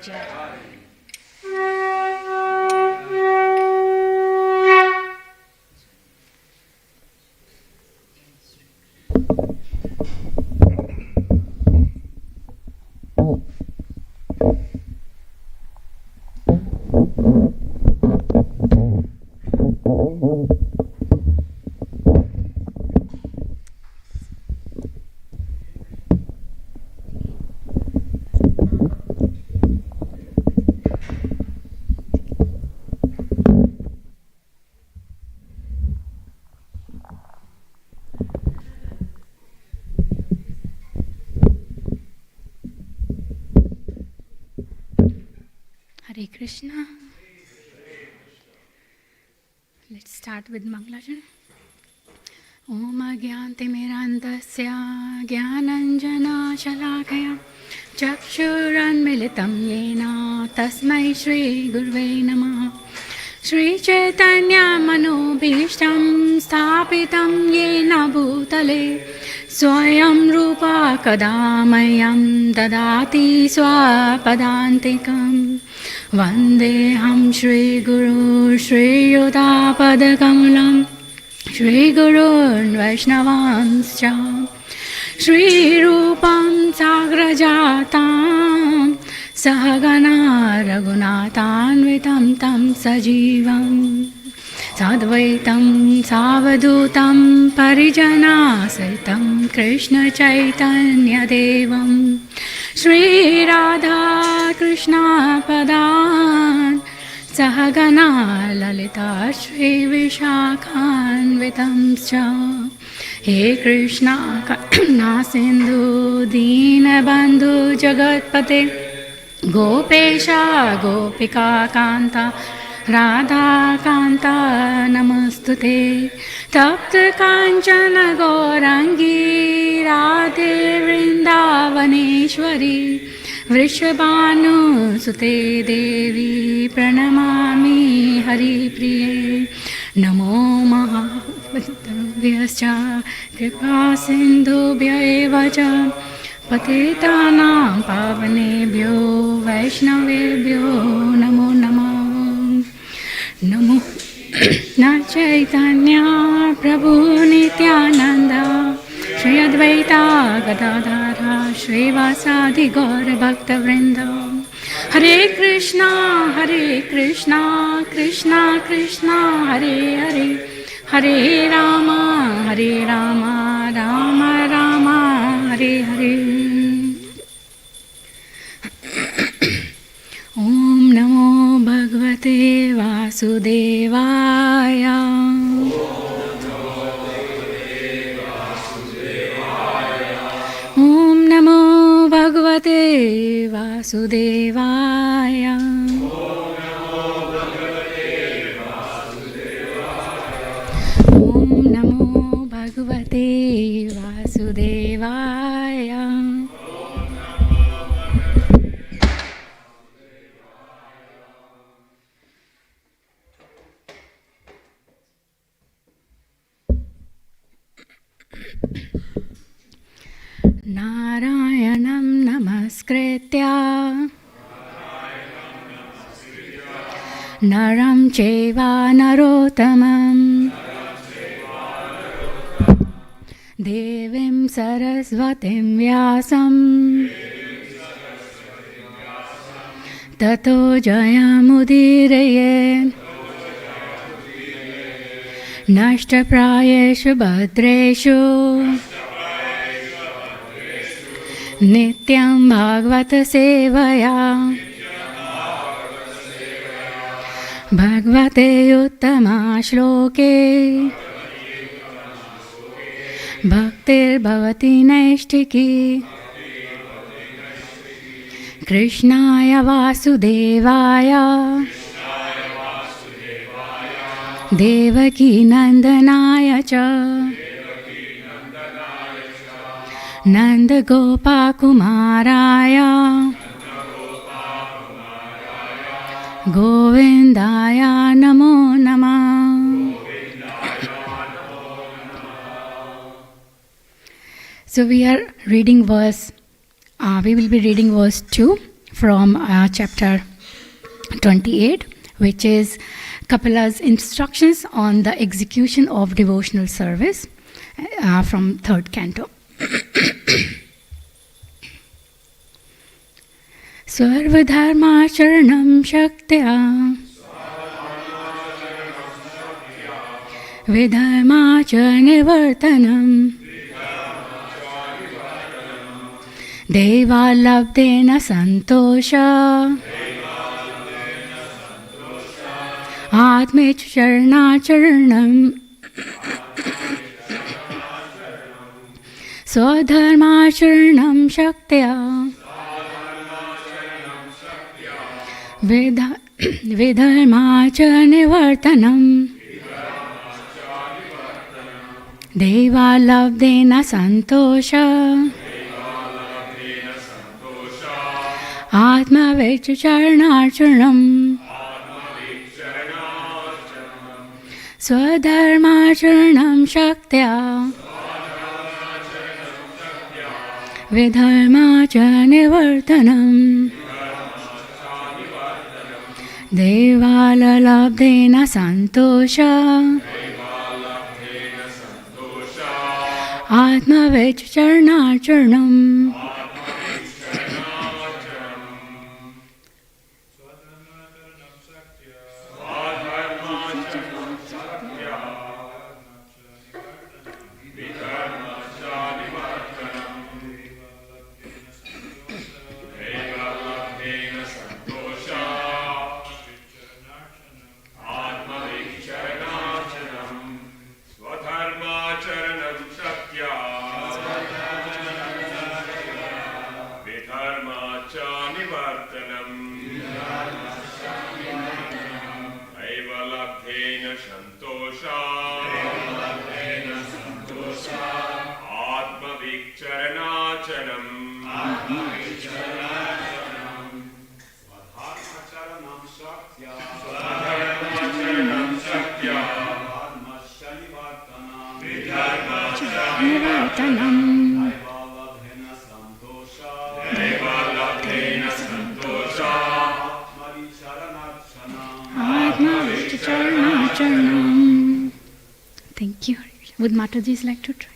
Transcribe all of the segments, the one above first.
जय। Hare Krishna. Let's start with Mangalachan. Om Agyantimirandasya Gyananjana Shalakaya Chakshuranmilitam Yena Tasmai Shri Gurve Namaha. Shri Chaitanya Manobhishtam Sthapitam Yena Bhutale Swayam Rupa Kadamayam Dadati Swapadantikam Vandeham Shri Guru Shri Yudapadakamalam Shri Gurun Vaishnavanscha Shri Rupam Sagrajatam Sahagana Raghunathanvitam Tam Sajivam Sadvaitam Savadutam Parijana Saitam Krishna Chaitanya Devam Shri Radha Krishna Padan Sahagana Lalita Shri Vishakhanvitam Cha He Krishna Karuna Sindhu Deenabandhu Jagatpate Gopesha Gopika Kanta Radha Kanta Namastute Tapta Kanchana Gaurangi Radhe Vrindavaneshwari Vrishabhanu Sute Devi Pranamami Hari Priye Namo Mahabhadravyascha Kripa Sindhubhya eva cha Patitanam Pavanebhyo Vaishnavebhyo Namo Namo Namo Na Chaitanya Prabhu Nityananda Shri Advaita Gadadhara Shri Vasadi Gaura Bhakta Vrinda Hare Krishna Krishna Krishna Hare Hare Hare Rama Rama Rama Hare Hare Om Namo Bhagavate Vasudevaya Om Namo Bhagavate Vasudevaya Om Namo Bhagavate Vasudevaya Narayanam Namaskritya Naram Cheva Narottamam Devim Sarasvatim Vyasam Tato Jayamudiraye Nashtaprayeshu Bhadreshu Nityam Bhagavata Sevaya Bhagavate Uttama Shloke Bhaktir Bhavati Naishtiki Krishnaya Vasudevaya Devaki Nandanaya Cha Nanda Gopa Kumaraya Govindaya Namo Namah. So we are reading we will be reading verse 2 from chapter 28, which is Kapila's instructions on the execution of devotional service from 3rd canto. Sarvadharmacharanam shaktya vidharmacha nivartanam devalabdena santosha atmech charnacharanam swadharmacharanam shaktya vidharmacha nivartanam devalabdena santosha atmavecharnacharanam swadharmacharanam shaktya vidharmacha nivartanam devalalabdena santosha atmavecharnacharanam Thank you. Would Mataji's like to try?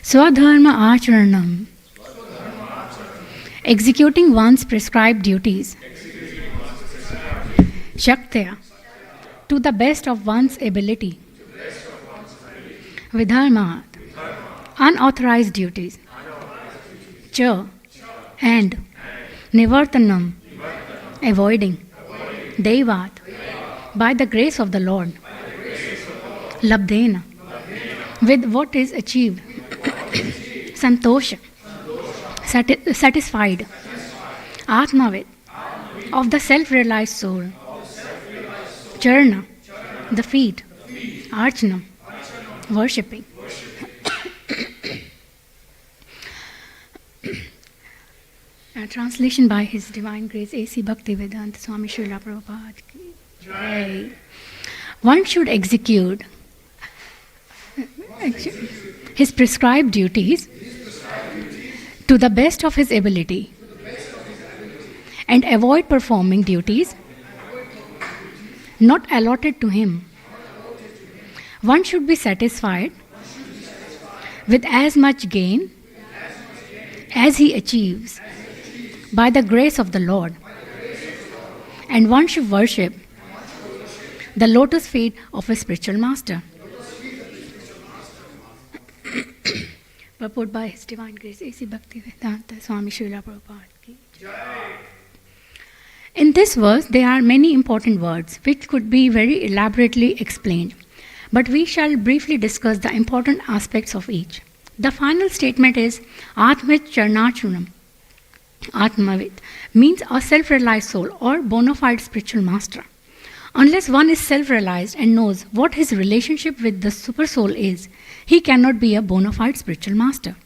Swadharma Acharanam. Executing one's prescribed duties. Shaktya. To the best of one's ability. Vidharma. Unauthorized duties. Cha. And. Nivartanam. Avoiding. Devat. By the grace of the Lord. Labdena. With what is achieved. Santosha. Satisfied. Atmavid. Of the self-realized soul. Charna. The feet. Archana. Worshipping. Translation by His Divine Grace A.C. Bhaktivedanta Swami Srila Prabhupada ki Jai. One should execute his prescribed duties to the best of his ability and avoid performing duties not allotted to him. One should be satisfied with as much gain as he achieves by the grace of the Lord, and one should worship the lotus feet of his spiritual master. Purport by His Divine Grace A.C. Bhaktivedanta Swami Srila Prabhupada ki Jai. In this verse, there are many important words which could be very elaborately explained, but we shall briefly discuss the important aspects of each. The final statement is Atmavit Charnachunam. Atmavit means a self-realized soul or bona fide spiritual master. Unless one is self-realized and knows what his relationship with the supersoul is, he cannot be a bona fide spiritual master.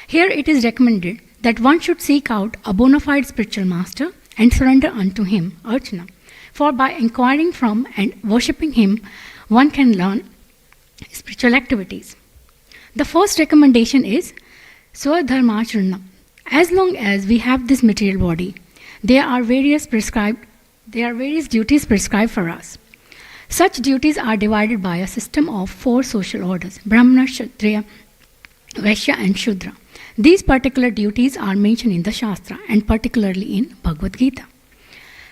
Here it is recommended that one should seek out a bona fide spiritual master and surrender unto him, Archana. For by inquiring from and worshipping him, one can learn spiritual activities. The first recommendation is Swadharmacharana. As long as we have this material body, there are various duties prescribed for us. Such duties are divided by a system of 4 social orders: Brahmana, Kshatriya, Vaishya and Shudra. These particular duties are mentioned in the Shastra and particularly in Bhagavad Gita.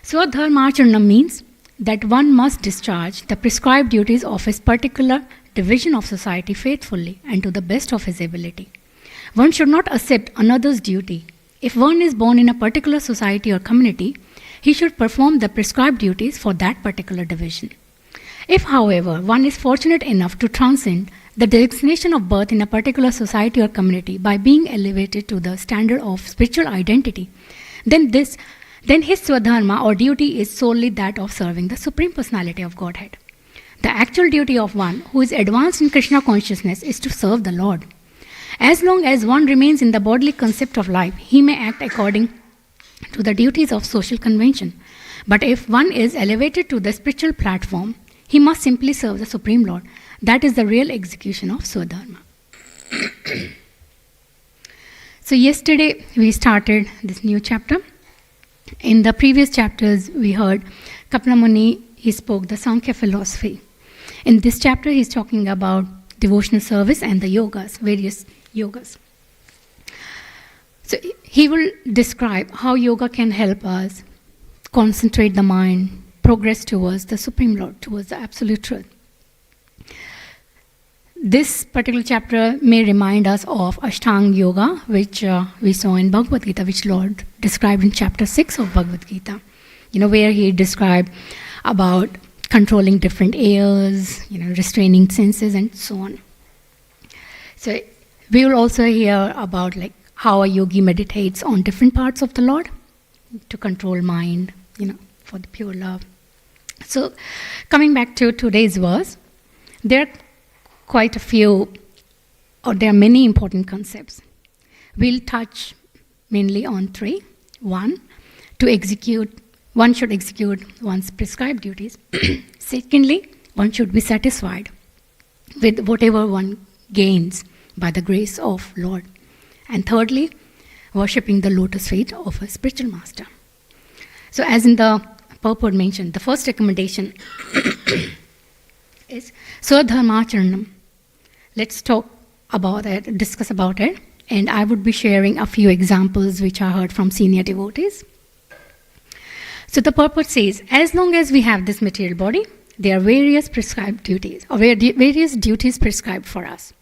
Swadharmacharana means that one must discharge the prescribed duties of his particular division of society faithfully and to the best of his ability. One should not accept another's duty. If one is born in a particular society or community, he should perform the prescribed duties for that particular division. If, however, one is fortunate enough to transcend the designation of birth in a particular society or community by being elevated to the standard of spiritual identity, then his swadharma or duty is solely that of serving the Supreme Personality of Godhead. The actual duty of one who is advanced in Krishna consciousness is to serve the Lord. As long as one remains in the bodily concept of life, he may act according to the duties of social convention. But if one is elevated to the spiritual platform, he must simply serve the Supreme Lord. That is the real execution of Swadharma. So yesterday we started this new chapter. In the previous chapters we heard Kapila Muni, he spoke the Sankhya philosophy. In this chapter he is talking about devotional service and the yogas, various yogas. So he will describe how yoga can help us concentrate the mind, progress towards the Supreme Lord, towards the Absolute Truth. This particular chapter may remind us of Ashtanga Yoga, which we saw in Bhagavad Gita, which Lord described in chapter 6 of Bhagavad Gita. Where he described about controlling different airs, restraining senses and so on. So we will also hear about how a yogi meditates on different parts of the Lord to control mind, for the pure love. So coming back to today's verse, there are quite a few, or there are many important concepts. We'll touch mainly on 3. 1, one should execute one's prescribed duties. Secondly, one should be satisfied with whatever one gains by the grace of Lord. And thirdly, worshipping the lotus feet of a spiritual master. So as in the purport mentioned, the first recommendation is Swadharmacharanam. Let's talk about it, discuss about it, and I would be sharing a few examples which I heard from senior devotees. So the purport says, as long as we have this material body, there are various prescribed duties, or various duties prescribed for us.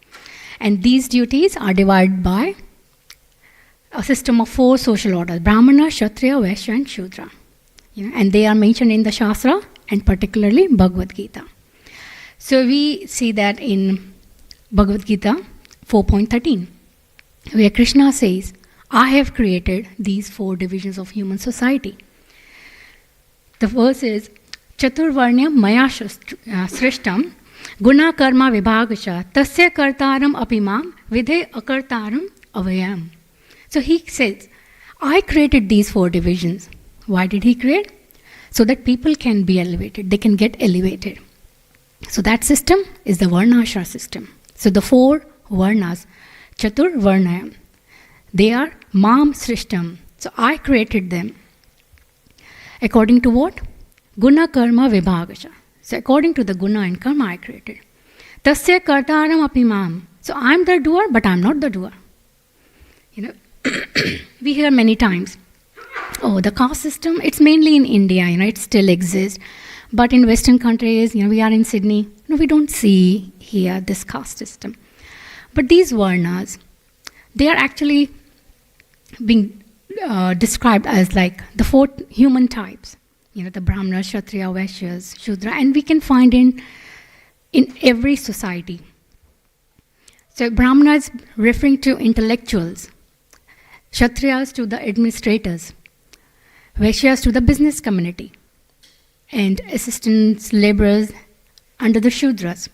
And these duties are divided by a system of 4 social orders: Brahmana, Kshatriya, Vaishya and Shudra. And they are mentioned in the Shastra and particularly Bhagavad Gita. So we see that in Bhagavad Gita 4.13, where Krishna says, I have created these 4 divisions of human society. The verse is, Chaturvarnyam maya srishtam guna karma vibhagasha tasya kartaram apimam vidhe akartaram avayam. So he says, I created these 4 divisions. Why did he create? So that people can be elevated, they can get elevated. So that system is the Varnashra system. So the 4 Varnas, Chatur Varnayam, they are Mam Srishtam. So I created them. According to what? Guna Karma Vibhagasha. So according to the Guna and Karma I created. Tasya Kartaram Apimam. So I'm the doer, but I'm not the doer. We hear many times, the caste system, it's mainly in India, it still exists. But in Western countries, we are in Sydney, we don't see here this caste system. But these Varnas, they are actually being described as the 4 human types, the Brahmana, Kshatriya, Vaishyas, Shudra, and we can find in every society. So Brahmana is referring to intellectuals, Kshatriyas to the administrators, Vaishyas to the business community, and assistants, laborers under the Shudras.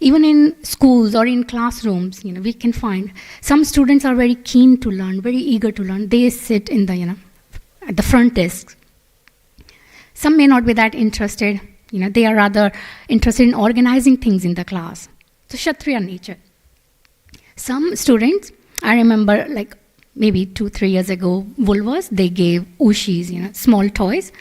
Even in schools or in classrooms, we can find some students are very keen to learn, very eager to learn. They sit in the, at the front desk. Some may not be that interested. They are rather interested in organizing things in the class. So Kshatriya nature. Some students, I remember like maybe 2-3 years ago, Woolworths, they gave ushis, small toys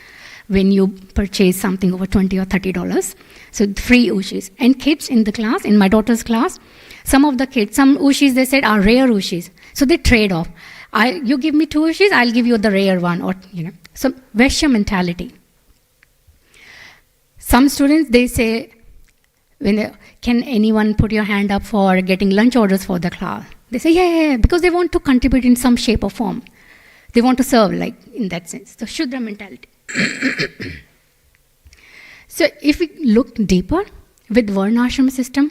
when you purchase something over $20 or $30. So free ushis. And kids in the class, in my daughter's class, some of the kids, some ushis they said are rare ushis. So they trade off. You give me 2 ushis, I'll give you the rare one. Or So Vaishya mentality. Some students, they say, can anyone put your hand up for getting lunch orders for the class? They say, yeah, because they want to contribute in some shape or form. They want to serve, like, in that sense. So Shudra mentality. So if we look deeper, with Varnashram system,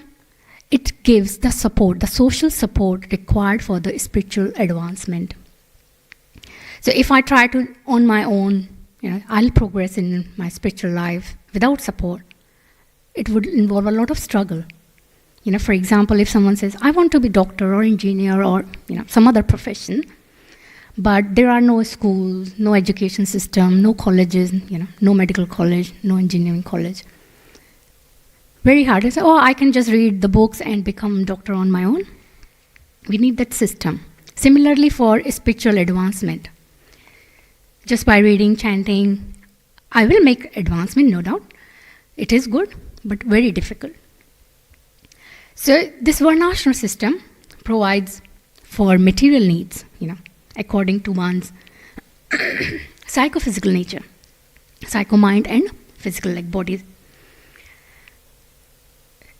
it gives the support, the social support required for the spiritual advancement. So if I try to, on my own, I'll progress in my spiritual life without support. It would involve a lot of struggle. For example, if someone says, I want to be doctor or engineer or some other profession, but there are no schools, no education system, no colleges, no medical college, no engineering college. Very hard. I say, I can just read the books and become doctor on my own. We need that system. Similarly for spiritual advancement. Just by reading, chanting, I will make advancement, no doubt. It is good, but very difficult. So this Varnashram system provides for material needs, according to one's psychophysical nature, psycho-mind and physical, like bodies.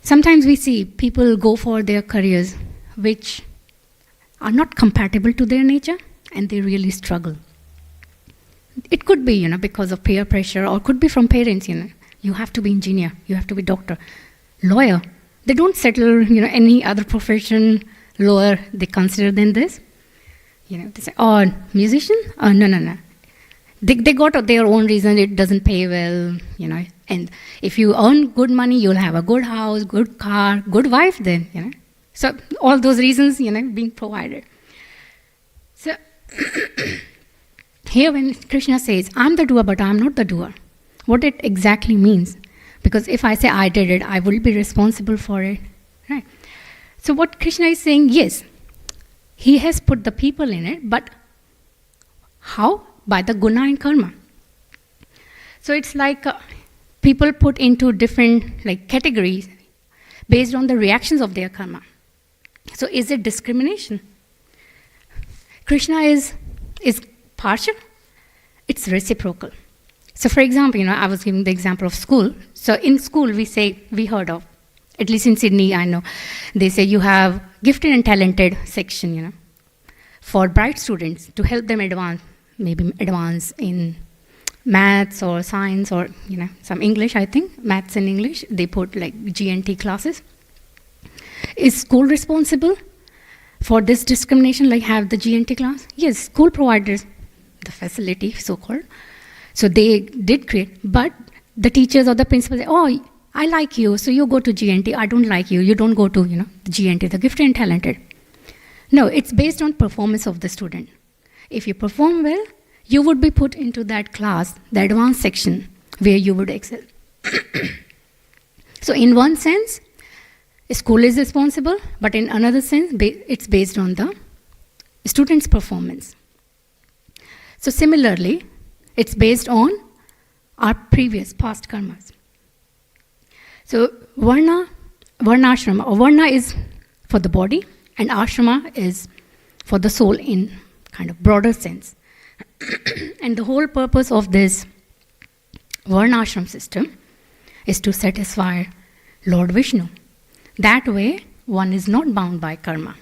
Sometimes we see people go for their careers which are not compatible to their nature and they really struggle. It could be, because of peer pressure, or could be from parents, You have to be engineer, you have to be doctor, lawyer. They don't settle, any other profession lower they consider than this. They say, musician? No. They got their own reason, it doesn't pay well, And if you earn good money, you'll have a good house, good car, good wife then, So all those reasons, being provided. So here when Krishna says, I'm the doer, but I'm not the doer, what it exactly means. Because if I say I did it, I will be responsible for it. Right? So what Krishna is saying, yes, he has put the people in it, but how? By the guna and karma. So it's like people put into different categories based on the reactions of their karma. So is it discrimination? Krishna is partial, it's reciprocal. So for example, I was giving the example of school. So in school we heard of, at least in Sydney I know, they say you have gifted and talented section, for bright students to help them advance in maths or science or, some English, I think, maths and English, they put GNT classes. Is school responsible for this discrimination, have the GNT class? Yes, school providers the facility, so-called. So they did create, but the teachers or the principals say, I like you, so you go to GNT. I don't like you, you don't go to, the GNT, the gifted and talented. No, it's based on performance of the student. If you perform well, you would be put into that class, the advanced section, where you would excel. So in one sense, school is responsible, but in another sense, it's based on the student's performance. So similarly, it's based on our past karmas. So varnashrama, or varna is for the body, and ashrama is for the soul in kind of broader sense. And the whole purpose of this varnashram system is to satisfy Lord Vishnu. That way, one is not bound by karma.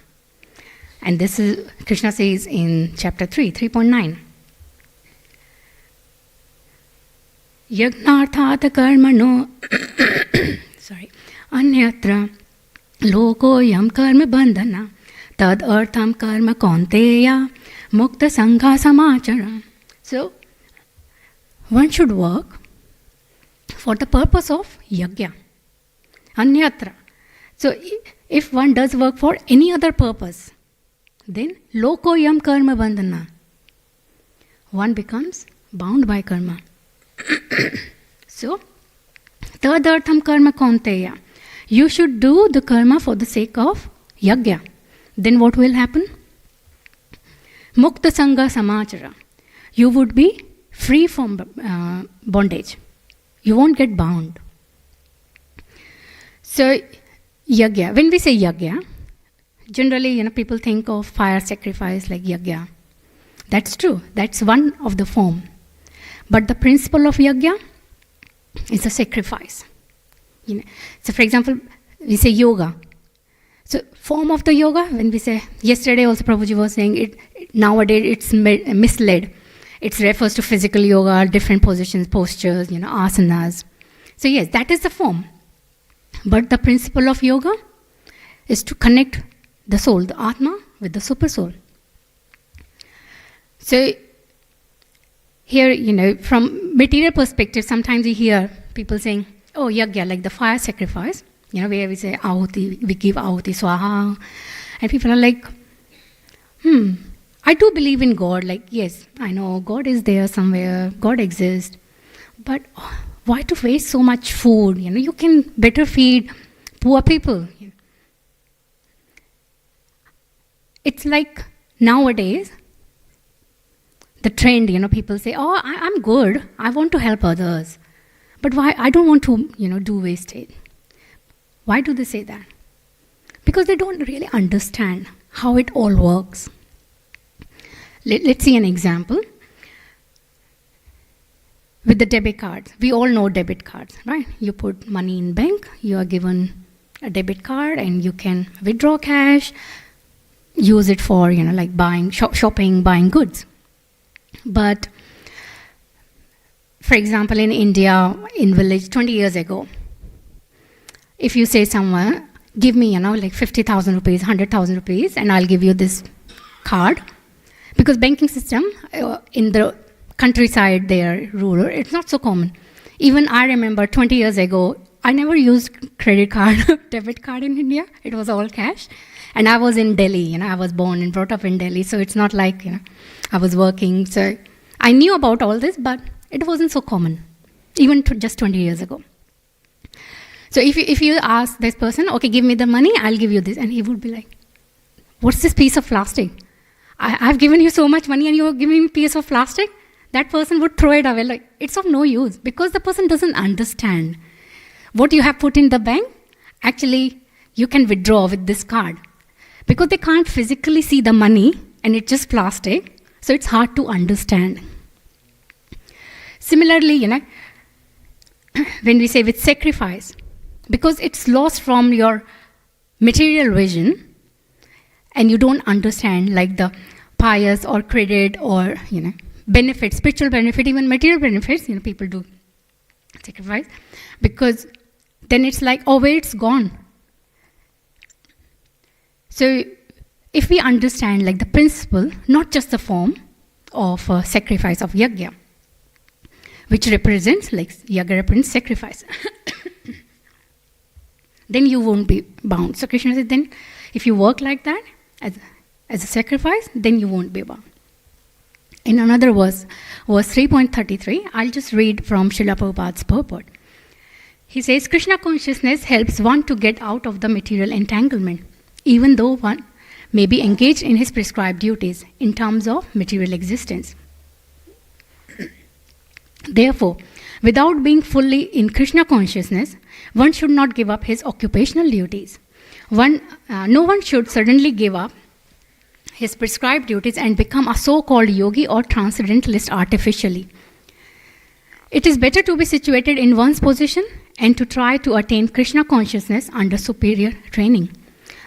And this is, Krishna says in chapter 3, 3.9. Yagnarthata karmano anyatra lokoyam karma bandhana tad artham karma kaunteya mukta sangha samachara. So, one should work for the purpose of yajna. Anyatra. So if one does work for any other purpose, then lokoyam karma bandhana. One becomes bound by karma. So, tadartham karma kaunteya. You should do the karma for the sake of yajna. Then what will happen? Mukta sangha samachara. You would be free from bondage. You won't get bound. So, yajna. When we say yajna, generally, people think of fire sacrifice like yajna. That's true. That's one of the form. But the principle of yajna is a sacrifice. So, for example, we say yoga. So, form of the yoga, when we say, yesterday also Prabhuji was saying, nowadays it's misled. It refers to physical yoga, different positions, postures, asanas. So, yes, that is the form. But the principle of yoga is to connect the soul, the Atma, with the super soul. So, here, from material perspective, sometimes we hear people saying, oh, yajna, like the fire sacrifice, where we say ahuti, we give ahuti, swaha. And people are like, I do believe in God. Like, yes, I know God is there somewhere, God exists. But why to waste so much food? You can better feed poor people. It's like nowadays, the trend, people say, oh, I'm good. I want to help others. But why? I don't want to, do wastage. Why do they say that? Because they don't really understand how it all works. Let's see an example. With the debit cards, we all know debit cards, right? You put money in bank, you are given a debit card, and you can withdraw cash, use it for, like buying, shopping, buying goods. But, for example, in India, in village 20 years ago, if you say someone, give me, like 50,000 rupees, 100,000 rupees, and I'll give you this card. Because banking system in the countryside there, rural, it's not so common. Even I remember 20 years ago, I never used credit card, debit card in India. It was all cash. And I was in Delhi, I was born and brought up in Delhi, so it's not like, I was working. So I knew about all this, but it wasn't so common, even just 20 years ago. So if you ask this person, okay, give me the money, I'll give you this. And he would be like, what's this piece of plastic? I've given you so much money and you're giving me a piece of plastic? That person would throw it away. Like, it's of no use because the person doesn't understand. What you have put in the bank, actually, you can withdraw with this card. Because they can't physically see the money and it's just plastic, so it's hard to understand. Similarly, when we say with sacrifice, because it's lost from your material vision and you don't understand like the pious or credit or, benefits, spiritual benefit, even material benefits, people do sacrifice, because then it's like, oh, where it's gone. So if we understand like the principle, not just the form of sacrifice of yajna, which represents, like yajna represents sacrifice, then you won't be bound. So Krishna says, then if you work like that, as a sacrifice, then you won't be bound. In another verse 3.33, I'll just read from Srila Prabhupada's purport. He says, Krishna consciousness helps one to get out of the material entanglement, even though one may be engaged in his prescribed duties in terms of material existence. Therefore, without being fully in Krishna consciousness, one should not give up his occupational duties. No one should suddenly give up his prescribed duties and become a so-called yogi or transcendentalist artificially. It is better to be situated in one's position and to try to attain Krishna consciousness under superior training.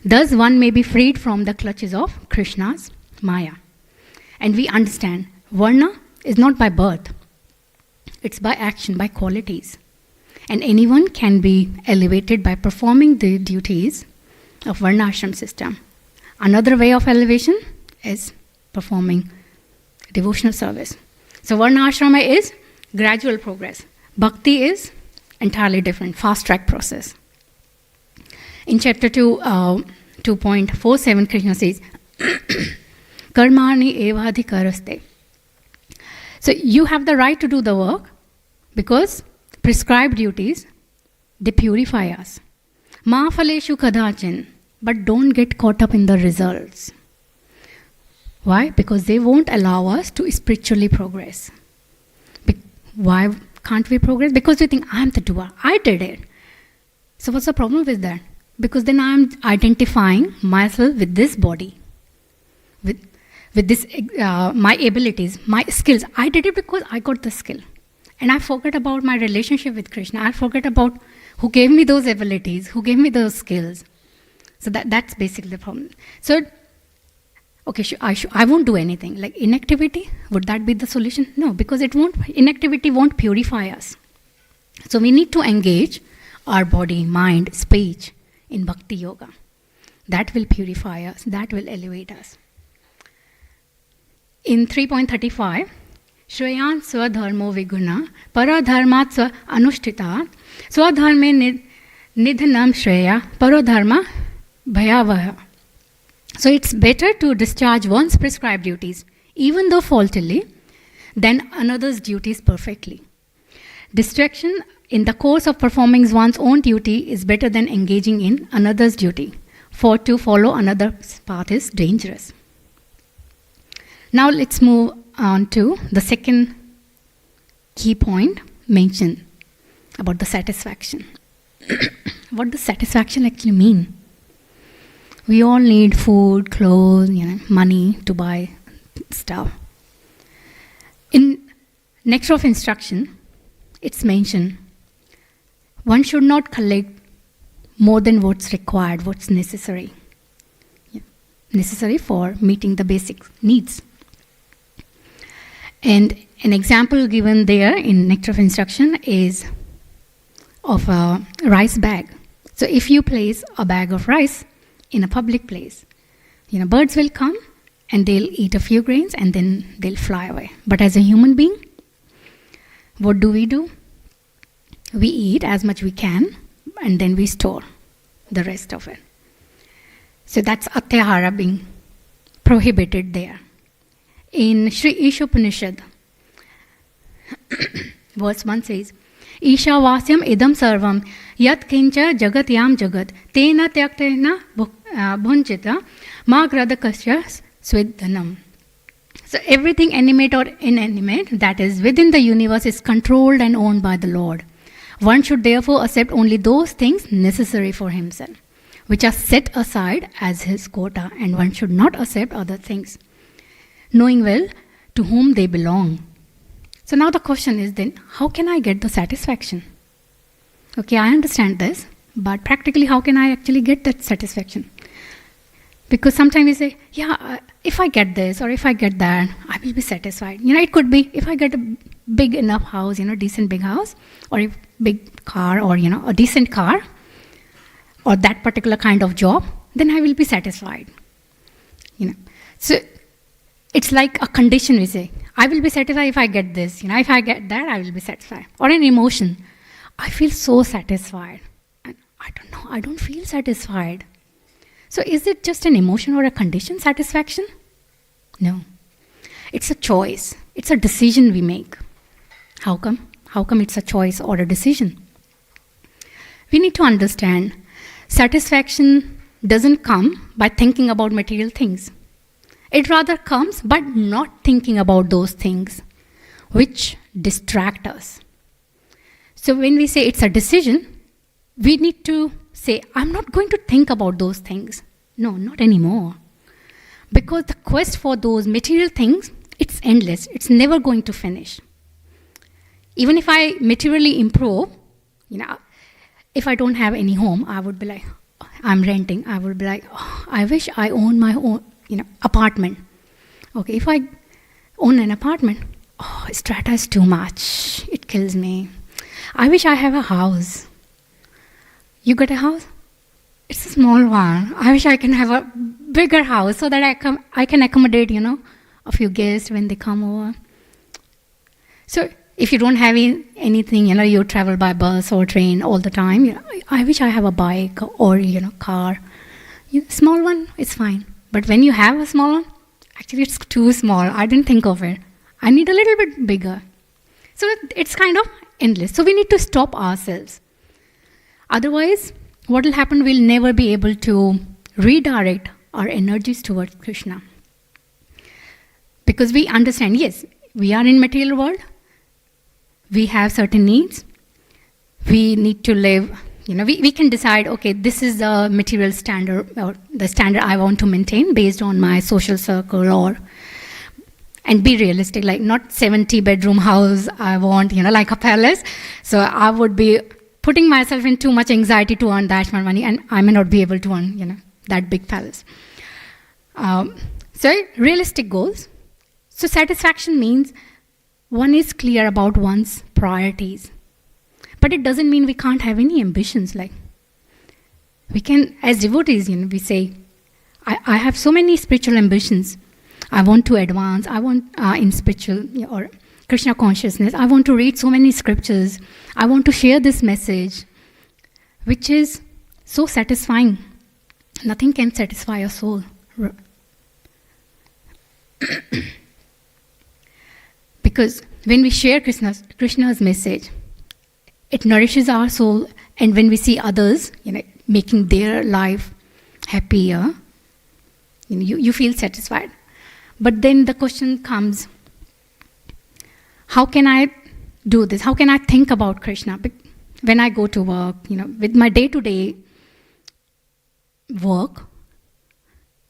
Thus, one may be freed from the clutches of Krishna's Maya. And we understand, Varna is not by birth. It's by action, by qualities. And anyone can be elevated by performing the duties of Varnashram system. Another way of elevation is performing devotional service. So Varnashrama is gradual progress. Bhakti is entirely different, fast-track process. In chapter 2, 2.47, Krishna says, Karmani evadhi karaste. So you have the right to do the work because prescribed duties, they purify us. Ma phaleshu kadachin. But don't get caught up in the results. Why? Because they won't allow us to spiritually progress. Why can't we progress? Because we think, I'm the doer. I did it. So what's the problem with that? Because then I'm identifying myself with this body, with this my abilities, my skills. I did it because I got the skill. And I forget about my relationship with Krishna. I forget about who gave me those abilities, who gave me those skills. So that's basically the problem. So, okay, I won't do anything. Like inactivity, would that be the solution? No, because inactivity won't purify us. So we need to engage our body, mind, speech in bhakti yoga. That will purify us, that will elevate us. In 3.35, Shreyan swadharmo viguna, paradharmat swa anushtita, swadharme nidhanam shreya, paradharma bhayavaha. So it's better to discharge one's prescribed duties, even though faultily, than another's duties perfectly. Distraction in the course of performing one's own duty is better than engaging in another's duty, for to follow another's path is dangerous. Now let's move on to the second key point mentioned about the satisfaction. What does satisfaction actually mean? We all need food, clothes, money to buy stuff. In Nectar of Instruction, it's mentioned, one should not collect more than what's required, what's necessary. Necessary for meeting the basic needs. And an example given there in Nectar of Instruction is of a rice bag. So if you place a bag of rice in a public place, birds will come and they'll eat a few grains and then they'll fly away. But as a human being, what do? We eat as much we can and then we store the rest of it. So that's atyahara being prohibited there. In Sri Ishopanishad, verse 1 says, Isha vasyam idam sarvam yat kincha jagat yam jagat tena tyaktena bhunjita ma gradakasya svedhanam. So everything animate or inanimate that is within the universe is controlled and owned by the Lord. One should therefore accept only those things necessary for himself, which are set aside as his quota, and one should not accept other things, knowing well to whom they belong. So now the question is then, how can I get the satisfaction? Okay, I understand this, but practically how can I actually get that satisfaction? Because sometimes we say, if I get this or if I get that, I will be satisfied. It could be if I get a big enough house, decent big house, or a big car, or, a decent car, or that particular kind of job, then I will be satisfied. So it's like a condition we say, I will be satisfied if I get this. If I get that, I will be satisfied. Or an emotion. I feel so satisfied. And I don't know, I don't feel satisfied. So is it just an emotion or a condition, satisfaction? No. It's a choice. It's a decision we make. How come? How come it's a choice or a decision? We need to understand satisfaction doesn't come by thinking about material things. It rather comes by not thinking about those things which distract us. So when we say it's a decision, we need to say, I'm not going to think about those things. No, not anymore. Because the quest for those material things, it's endless. It's never going to finish. Even if I materially improve, if I don't have any home, I would be like, I'm renting. I would be like, I wish I owned my own, apartment. Okay, if I own an apartment, strata is too much. It kills me. I wish I have a house. You got a house? It's a small one. I wish I can have a bigger house so that I can accommodate, a few guests when they come over. So if you don't have anything, you travel by bus or train all the time. I wish I have a bike or car. Small one, it's fine. But when you have a small one, actually it's too small. I didn't think of it. I need a little bit bigger. So it's kind of endless. So we need to stop ourselves. Otherwise, what will happen? We'll never be able to redirect our energies towards Krishna. Because we understand, yes, we are in material world. We have certain needs. We need to live. We can decide, okay, this is the material standard or the standard I want to maintain based on my social circle, and be realistic, like not 70-bedroom house I want, like a palace. So I would be putting myself in too much anxiety to earn that much money, and I may not be able to earn, that big palace. So realistic goals. So satisfaction means one is clear about one's priorities. But it doesn't mean we can't have any ambitions. Like, we can, as devotees, we say, I have so many spiritual ambitions. I want to advance. I want in spiritual or Krishna consciousness. I want to read so many scriptures. I want to share this message, which is so satisfying. Nothing can satisfy your soul. Because when we share Krishna's message, it nourishes our soul, and when we see others, making their life happier, you feel satisfied. But then the question comes, how can I do this? How can I think about Krishna? When I go to work, with my day-to-day work,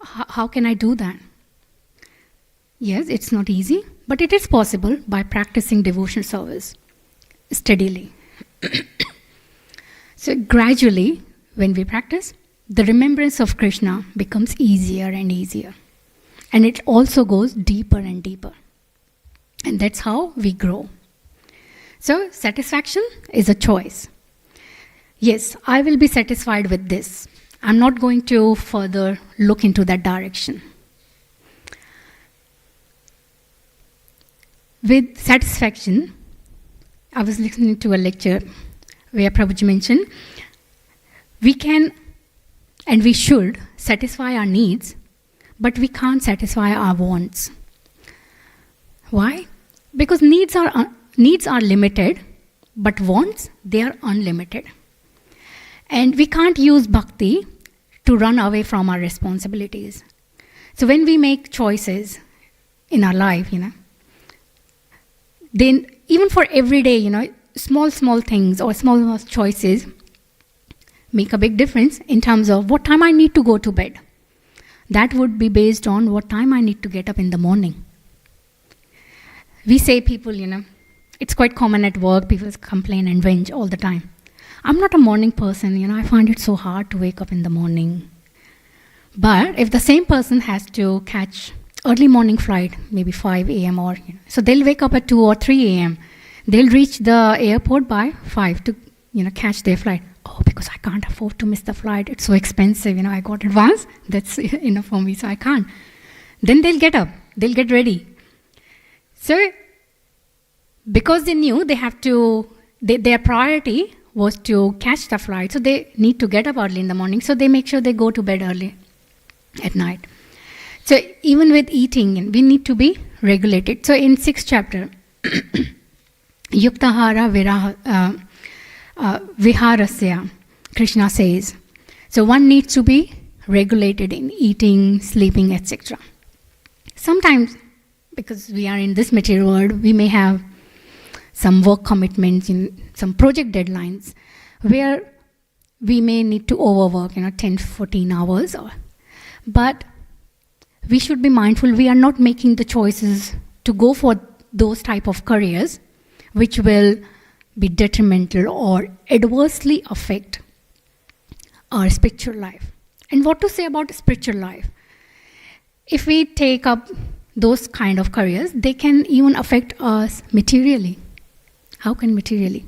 how can I do that? Yes, it's not easy, but it is possible by practicing devotion service steadily. So gradually, when we practice, the remembrance of Krishna becomes easier and easier. And it also goes deeper and deeper. And that's how we grow. So satisfaction is a choice. Yes, I will be satisfied with this. I'm not going to further look into that direction. With satisfaction, I was listening to a lecture where Prabhuji mentioned, we can and we should satisfy our needs, but we can't satisfy our wants. Why? Because needs are limited, but wants, they are unlimited. And we can't use bhakti to run away from our responsibilities. So when we make choices in our life, then even for every day, small things or small choices make a big difference in terms of what time I need to go to bed. That would be based on what time I need to get up in the morning. We say people, it's quite common at work, people complain and whinge all the time. I'm not a morning person, I find it so hard to wake up in the morning. But if the same person has to catch early morning flight, maybe 5 a.m. or, so they'll wake up at 2 or 3 a.m. They'll reach the airport by 5 to, catch their flight. Oh, because I can't afford to miss the flight. It's so expensive, I got advance. That's enough for me, so I can't. Then they'll get up. They'll get ready. So, because they knew they have to, their priority was to catch the flight, so they need to get up early in the morning, so they make sure they go to bed early at night. So even with eating, we need to be regulated. So in 6th chapter, Yuktahara Viharasya, Krishna says, so one needs to be regulated in eating, sleeping, etc. Sometimes, because we are in this material world, we may have some work commitments, some project deadlines, where we may need to overwork, 10, 14 hours. But we should be mindful we are not making the choices to go for those type of careers which will be detrimental or adversely affect our spiritual life. And what to say about spiritual life? If we take up those kind of careers, they can even affect us materially. How can materially?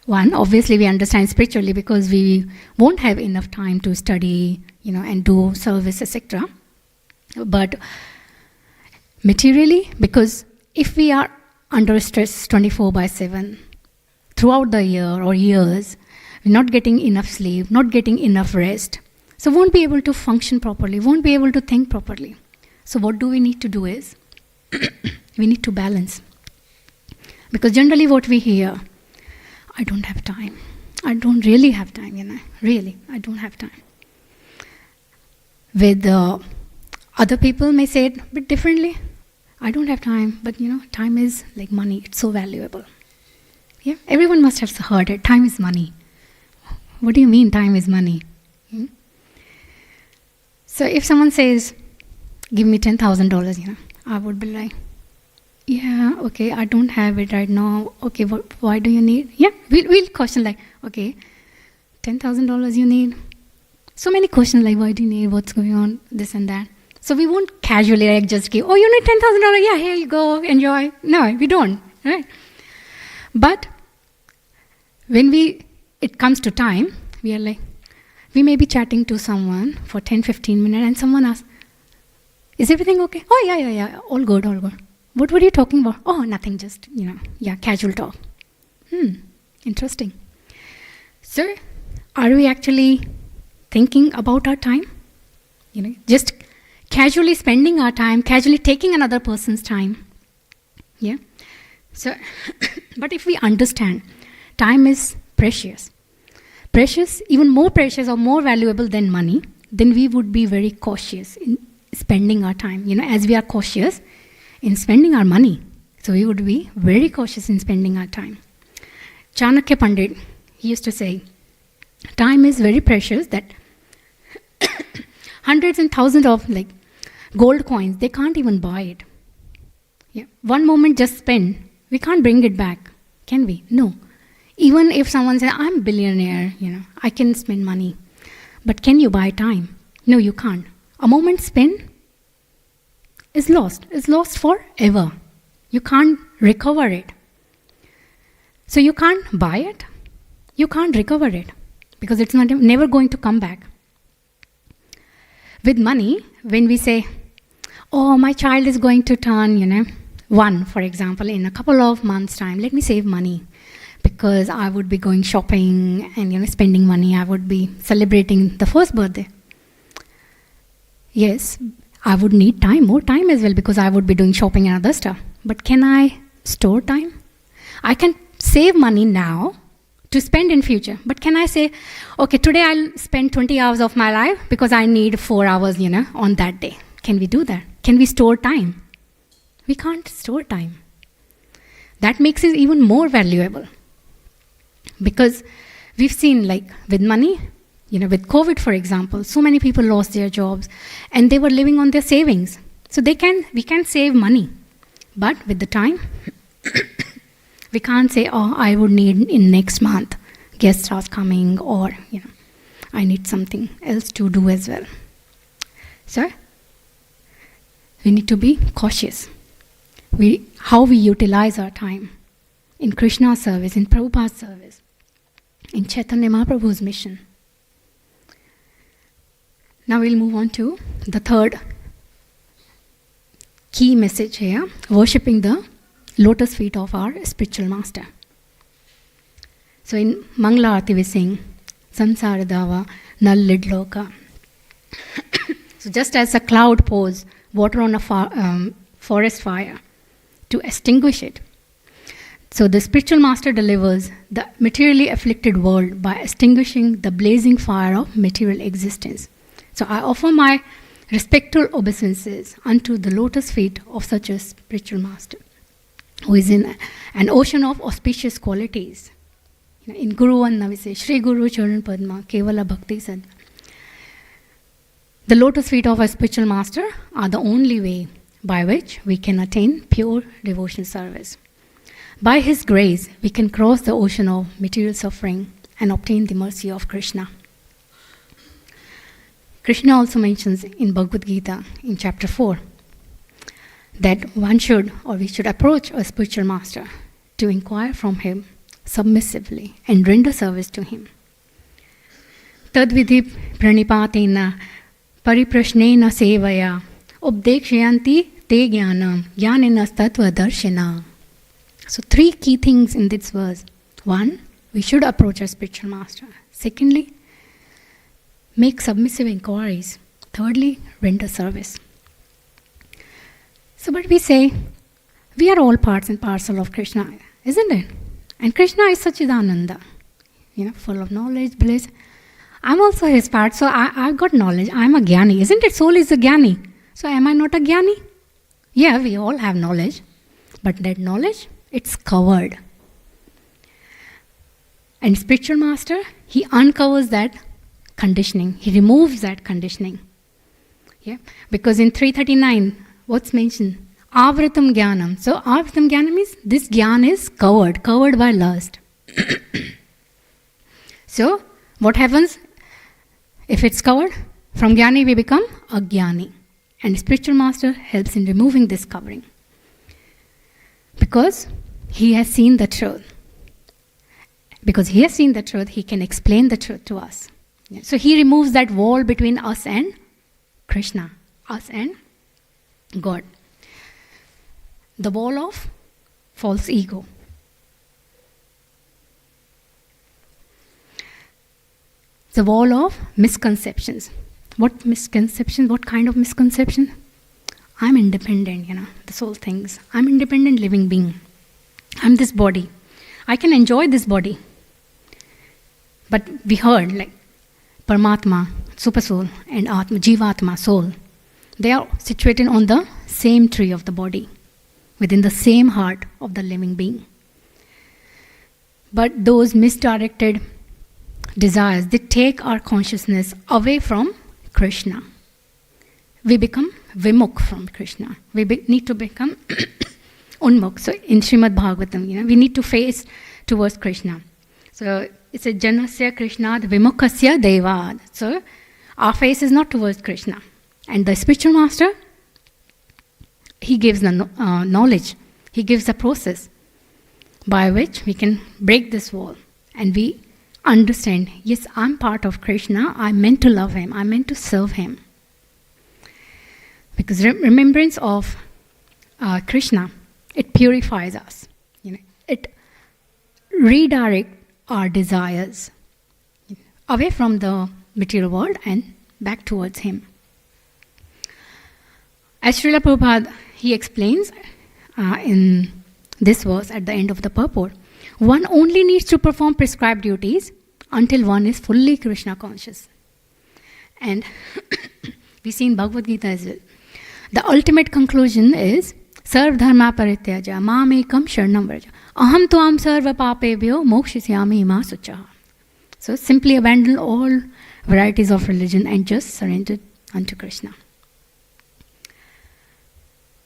One, obviously we understand spiritually because we won't have enough time to study, and do service, etc. But materially, because if we are under stress 24/7 throughout the year or years, we're not getting enough sleep, not getting enough rest. So won't be able to function properly, won't be able to think properly. So what do we need to do is, we need to balance. Because generally what we hear, I don't have time. I don't really have time, really, I don't have time. With other people may say it a bit differently. I don't have time, but time is like money, it's so valuable. Yeah, everyone must have heard it, time is money. What do you mean time is money? So if someone says, give me $10,000, I would be like, yeah, okay, I don't have it right now. Okay, why do you need? Yeah, we'll question like, okay, $10,000 you need. So many questions like, why do you need? What's going on? This and that. So we won't casually just give, oh, you need $10,000. Yeah, here you go, enjoy. No, we don't, right? But when it comes to time, we are like, we may be chatting to someone for 10-15 minutes and someone asks, is everything okay? Oh, yeah, all good. What were you talking about? Oh, nothing, just, casual talk. Interesting. So, are we actually thinking about our time? Just casually spending our time, casually taking another person's time. Yeah. So, but if we understand, time is precious, even more precious or more valuable than money, then we would be very cautious in spending our time. As we are cautious in spending our money, so we would be very cautious in spending our time. Chanakya Pandit, he used to say, time is very precious that hundreds and thousands of gold coins, they can't even buy it. Yeah. One moment just spent, we can't bring it back, can we? No. Even if someone says, I'm a billionaire, I can spend money. But can you buy time? No, you can't. A moment spent is lost. It's lost forever. You can't recover it. So you can't buy it. You can't recover it. Because it's never going to come back. With money, when we say, oh, my child is going to turn, 1, for example, in a couple of months' time, let me save money. Because I would be going shopping and spending money. I would be celebrating the first birthday. Yes, I would need more time as well, because I would be doing shopping and other stuff. But can I store time? I can save money now to spend in future. But can I say, okay, today I'll spend 20 hours of my life because I need 4 hours, on that day. Can we do that? Can we store time? We can't store time. That makes it even more valuable. Because we've seen with money, with COVID, for example, so many people lost their jobs and they were living on their savings. So we can save money. But with the time, we can't say, oh, I would need in next month, guests are coming, or, I need something else to do as well. So, we need to be cautious. How we utilize our time in Krishna's service, in Prabhupada's service, in Chaitanya Mahaprabhu's mission. Now we'll move on to the third key message here, worshipping the lotus feet of our spiritual master. So in Mangala Arati we sing, Samsara Dava Nal Lidloka. So just as a cloud pours water on a forest fire to extinguish it, so the spiritual master delivers the materially afflicted world by extinguishing the blazing fire of material existence. So I offer my respectful obeisances unto the lotus feet of such a spiritual master, who is in an ocean of auspicious qualities. In Guru Vanna we say, Shri Guru Charan Padma Kevala Bhakti Sad. The lotus feet of a spiritual master are the only way by which we can attain pure devotional service. By his grace, we can cross the ocean of material suffering and obtain the mercy of Krishna. Krishna also mentions in Bhagavad Gita, in chapter 4, that we should approach a spiritual master to inquire from him submissively and render service to him. Tadvidhi pranipatena pariprashnena sevaya ubdekshayanti te jnanam jnanena tattva darshana. So 3 key things in this verse. 1, we should approach our spiritual master. Secondly, make submissive inquiries. Thirdly, render service. So, but we say, we are all parts and parcel of Krishna, isn't it? And Krishna is Sachidananda, full of knowledge, bliss. I'm also his part, so I've got knowledge. I'm a Jnani, isn't it? Soul is a Jnani. So am I not a Jnani? Yeah, we all have knowledge. But that knowledge, it's covered. And spiritual master, he uncovers that conditioning. He removes that conditioning. Yeah, because in 339, what's mentioned? Avritam Jnanam. So Avritam Jnanam means this Jnana is covered by lust. So what happens if it's covered? From Jnani we become a Jnani. And spiritual master helps in removing this covering. Because he has seen the truth. Because he has seen the truth, he can explain the truth to us. Yeah. So he removes that wall between us and Krishna, us and God. The wall of false ego. The wall of misconceptions. What misconceptions? What kind of misconception? I'm independent, this whole things. I'm independent living being. I'm this body. I can enjoy this body. But we heard like Paramatma, Super Soul, and Atma, Jivatma, soul. They are situated on the same tree of the body, within the same heart of the living being. But those misdirected desires, they take our consciousness away from Krishna. We become vimukh from Krishna. We need to become unmukh. So in Srimad Bhagavatam, we need to face towards Krishna. So it's a janasya krishnad vimukhasya devad. So our face is not towards Krishna. And the spiritual master, he gives the knowledge. He gives the process by which we can break this wall. And we understand, yes, I'm part of Krishna. I'm meant to love him. I'm meant to serve him. Because remembrance of Krishna, it purifies us. It redirects our desires away from the material world and back towards him. As Srila Prabhupada, he explains in this verse at the end of the purport, one only needs to perform prescribed duties until one is fully Krishna conscious. And we see in Bhagavad Gita as well. The ultimate conclusion is Sarv dharma parityaja mam ekam sharanam vraja aham tvam sarva papebhyo mokshisyami ima suchaha. So simply abandon all varieties of religion and just surrender unto Krishna.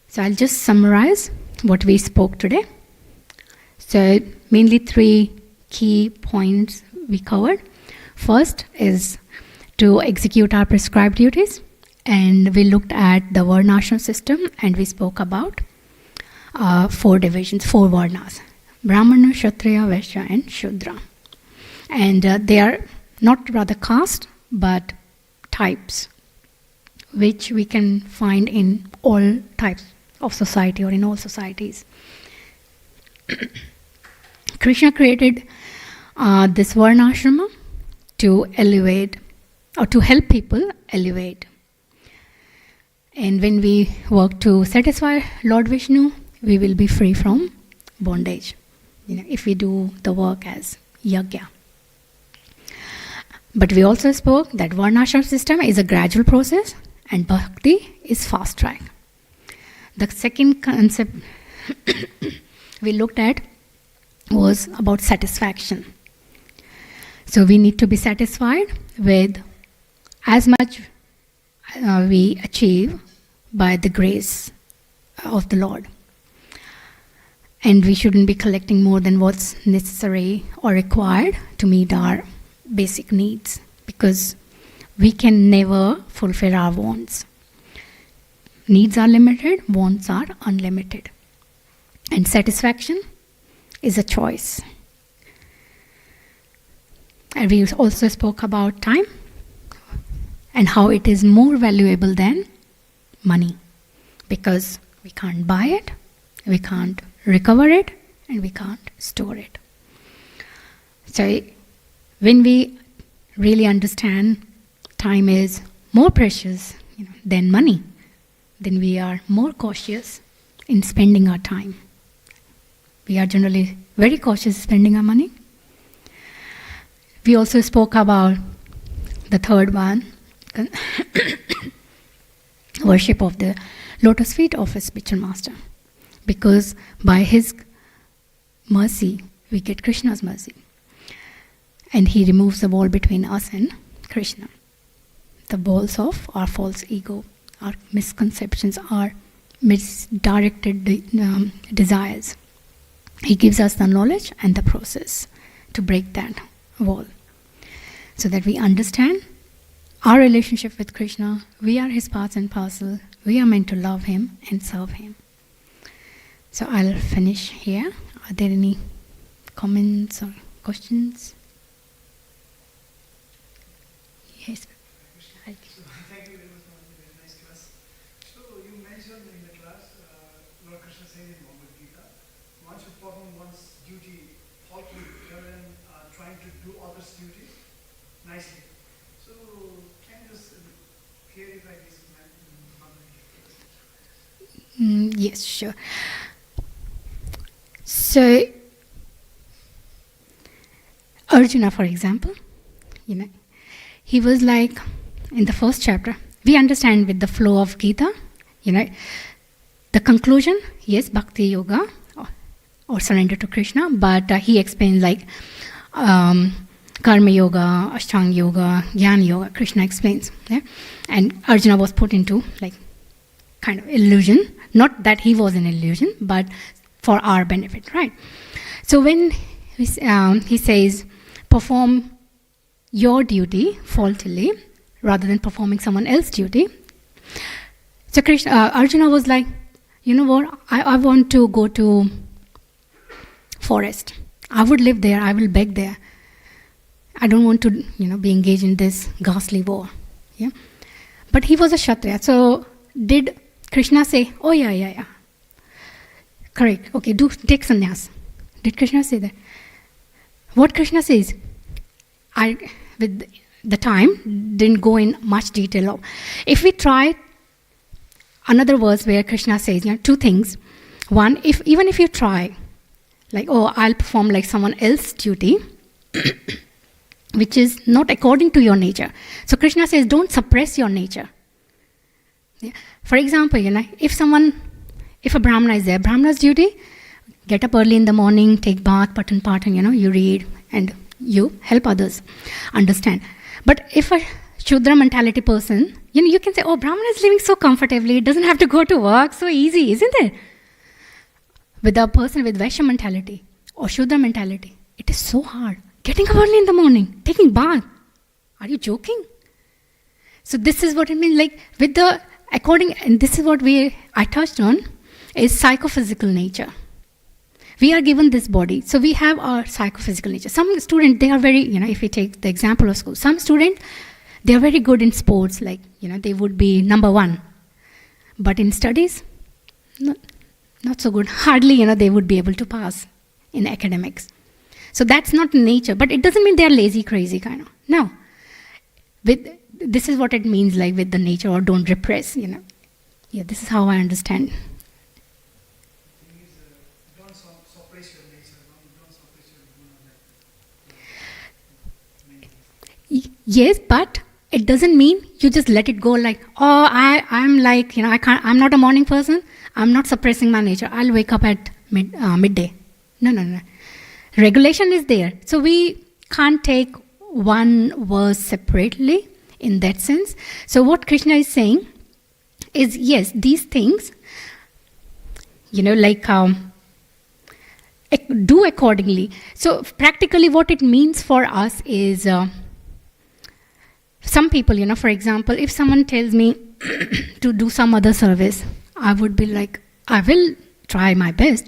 So I'll just summarize what we spoke today. So mainly 3 key points we covered. First is to execute our prescribed duties. And we looked at the Varnashram system and we spoke about 4 divisions, 4 Varnas. Brahmana, Kshatriya, Vaishya and Shudra. And they are not rather caste but types which we can find in all types of society or in all societies. Krishna created this Varnashrama to elevate or to help people elevate. And when we work to satisfy Lord Vishnu, we will be free from bondage, if we do the work as yajna. But we also spoke that Varnashram system is a gradual process and bhakti is fast track. The second concept we looked at was about satisfaction. So we need to be satisfied with as much we achieve by the grace of the Lord. And we shouldn't be collecting more than what's necessary or required to meet our basic needs, because we can never fulfill our wants. Needs are limited, wants are unlimited. And satisfaction is a choice. And we also spoke about time and how it is more valuable than money, because we can't buy it, we can't recover it, and we can't store it. So when we really understand time is more precious, than money, then we are more cautious in spending our time. We are generally very cautious spending our money. We also spoke about the third one, worship of the lotus feet of a spiritual master. Because by his mercy, we get Krishna's mercy. And he removes the wall between us and Krishna. The walls of our false ego, our misconceptions, our misdirected desires. He gives us the knowledge and the process to break that wall, so that we understand our relationship with Krishna. We are his parts and parcel. We are meant to love him and serve him. So I'll finish here. Are there any comments or questions? Yes. Thank you very much for the very nice class. So you mentioned in the class, Lord Krishna says in Bhagavad Gita, one should perform one's duty thoughtfully rather than trying to do others' duties nicely. So can you just clarify this? Yes, sure. So Arjuna, for example, he was like, in the first chapter, we understand with the flow of Gita, the conclusion, yes, Bhakti Yoga or surrender to Krishna, but he explains like Karma Yoga, Ashtanga Yoga, Jnana Yoga, Krishna explains. Yeah? And Arjuna was put into like kind of illusion, not that he was an illusion, but for our benefit, right? So when he says, perform your duty faultily, rather than performing someone else's duty. So Arjuna was like, you know what, I want to go to forest. I would live there, I will beg there. I don't want to, be engaged in this ghastly war. Yeah? But he was a Kshatriya. So did Krishna say, oh yeah. Correct, okay, take sannyas. Did Krishna say that? What Krishna says, with the time, didn't go in much detail. If we try another verse where Krishna says, two things. One, even if you try, like, I'll perform like someone else's duty, which is not according to your nature. So Krishna says, don't suppress your nature. Yeah. For example, if a Brahmana is there, Brahmana's duty, get up early in the morning, take bath, patan, you read, and you help others understand. But if a Shudra mentality person, you can say, Brahmana is living so comfortably, it doesn't have to go to work, so easy, isn't it? With a person with Vaishya mentality or Shudra mentality, it is so hard. Getting up early in the morning, taking bath. Are you joking? So this is what it means, like with the and this is what I touched on, is psychophysical nature. We are given this body, so we have our psychophysical nature. Some students, they are very, if we take the example of school, some students, they are very good in sports, like, they would be number one. But in studies, not so good. Hardly, they would be able to pass in academics. So that's not nature, but it doesn't mean they are lazy, crazy kind of. No. This is what it means, like with the nature, or don't repress, Yeah, this is how I understand. Yes, but it doesn't mean you just let it go like, I'm like, I'm not a morning person, I'm not suppressing my nature, I'll wake up at midday. No. Regulation is there. So we can't take one verse separately in that sense. So what Krishna is saying is, yes, these things, do accordingly. So practically what it means for us is, some people, for example, if someone tells me to do some other service, I would be like, I will try my best.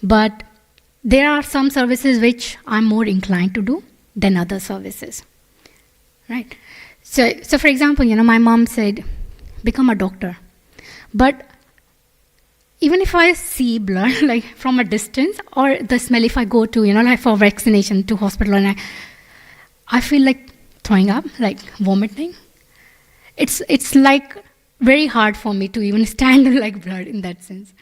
But there are some services which I'm more inclined to do than other services. Right? So for example, my mom said, become a doctor. But even if I see blood, like from a distance, or the smell, if I go to, like for vaccination to hospital, and I feel like throwing up, like vomiting. It's like very hard for me to even stand like blood in that sense.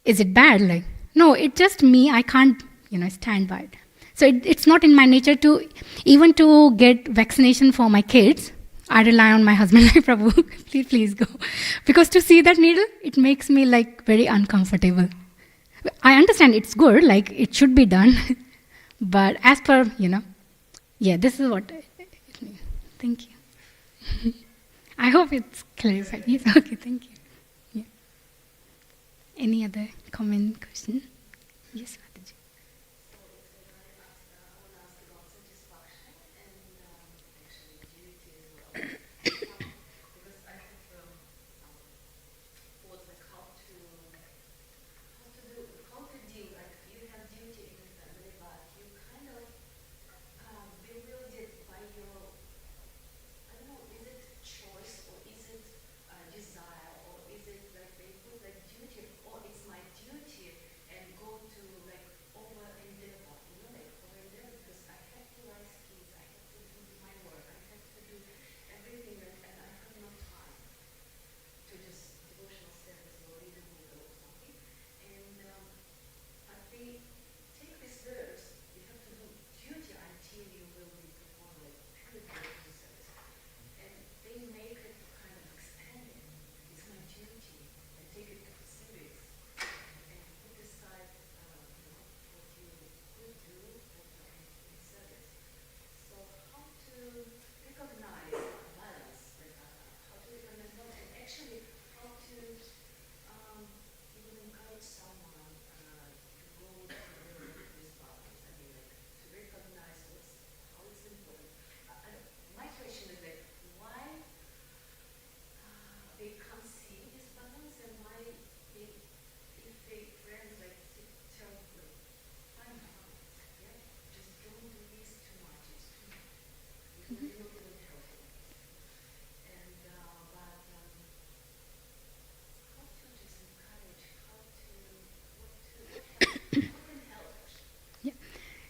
Is it bad? Like, no, it's just me. I can't, stand by it. So it's not in my nature to, even to get vaccination for my kids. I rely on my husband, like, Prabhu, please go. Because to see that needle, it makes me like very uncomfortable. I understand it's good, like it should be done. But as per, this is what it means. Thank you. I hope it's clarified. Yes, okay, thank you. Yeah. Any other comment, question? Yes, Mataji.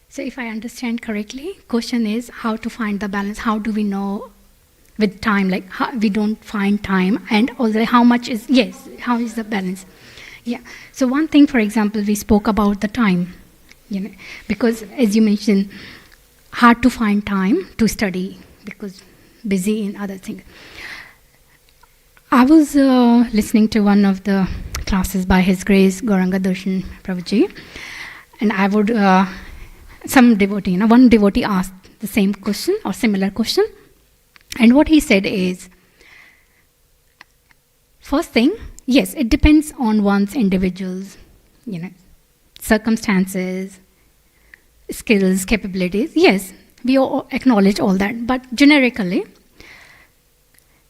So if I understand correctly, question is how to find the balance. How do we know with time, like how we don't find time, and also how much is, yes, how is the balance? Yeah. So one thing, for example, we spoke about the time, because as you mentioned, hard to find time to study because busy in other things. I was listening to one of the classes by His Grace Gauranga Darshan Prabhuji, and I would, some devotee, one devotee asked the same question or similar question, and what he said is, first thing, yes, it depends on one's individuals, circumstances, skills, capabilities. Yes, we all acknowledge all that, but generically,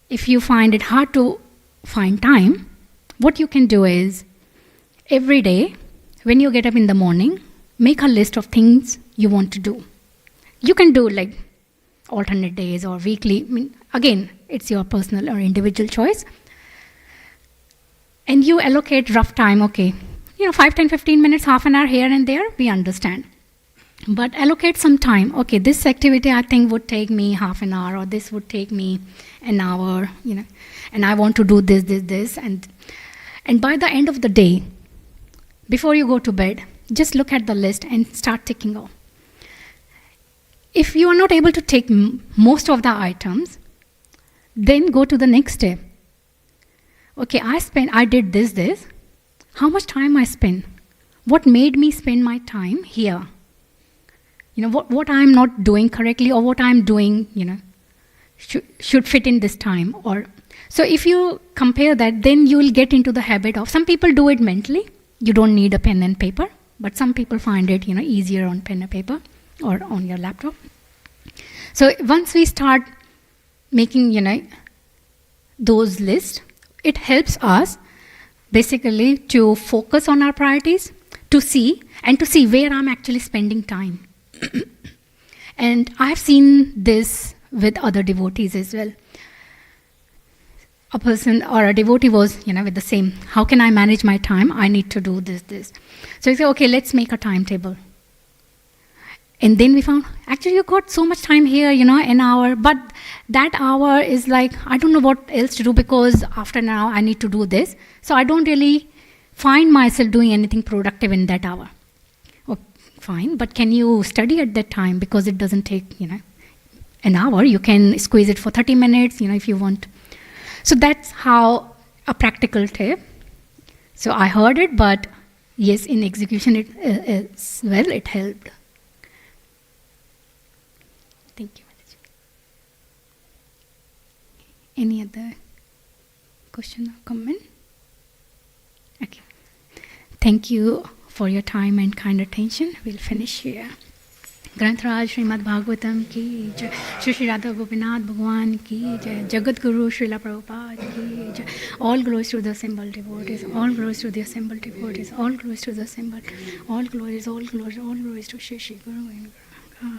if you find it hard to find time, what you can do is, every day, when you get up in the morning, make a list of things you want to do. You can do like alternate days or weekly. I mean, again, it's your personal or individual choice. And you allocate rough time, okay. 5, 10, 15 minutes, half an hour here and there, we understand. But allocate some time. Okay, this activity I think would take me half an hour, or this would take me an hour, and I want to do this. And by the end of the day, before you go to bed, just look at the list and start ticking off. If you are not able to take most of the items, then go to the next step. Okay, I did this. How much time I spent? What made me spend my time here? What I'm not doing correctly, or what I'm doing, should fit in this time. Or so if you compare that, then you will get into the habit of, some people do it mentally. You don't need a pen and paper, but some people find it, easier on pen and paper or on your laptop. So once we start making, those lists, it helps us basically to focus on our priorities, to see where I'm actually spending time. And I've seen this with other devotees as well. a person or a devotee was, with the same, how can I manage my time? I need to do this. So he said, okay, let's make a timetable. And then we found, actually, you got so much time here, an hour. But that hour is like, I don't know what else to do because after now I need to do this. So I don't really find myself doing anything productive in that hour. Oh, fine, but can you study at that time? Because it doesn't take, an hour. You can squeeze it for 30 minutes, if you want. So that's how a practical tip. So I heard it, but yes, in execution, it helped. Thank you, Mataji. Any other question or comment? Okay. Thank you for your time and kind attention. We'll finish here. ग्रंथराज Shrimad Bhagavatam की जय, श्री श्री राधा गोपीनाथ भगवान की जय, जगत गुरु श्रीला प्रभुपाद की जय. All glories to the assembled devotees, all glories to the assembled devotees, all glories to the assembled, all glories to Shri Shri Guru and Guru.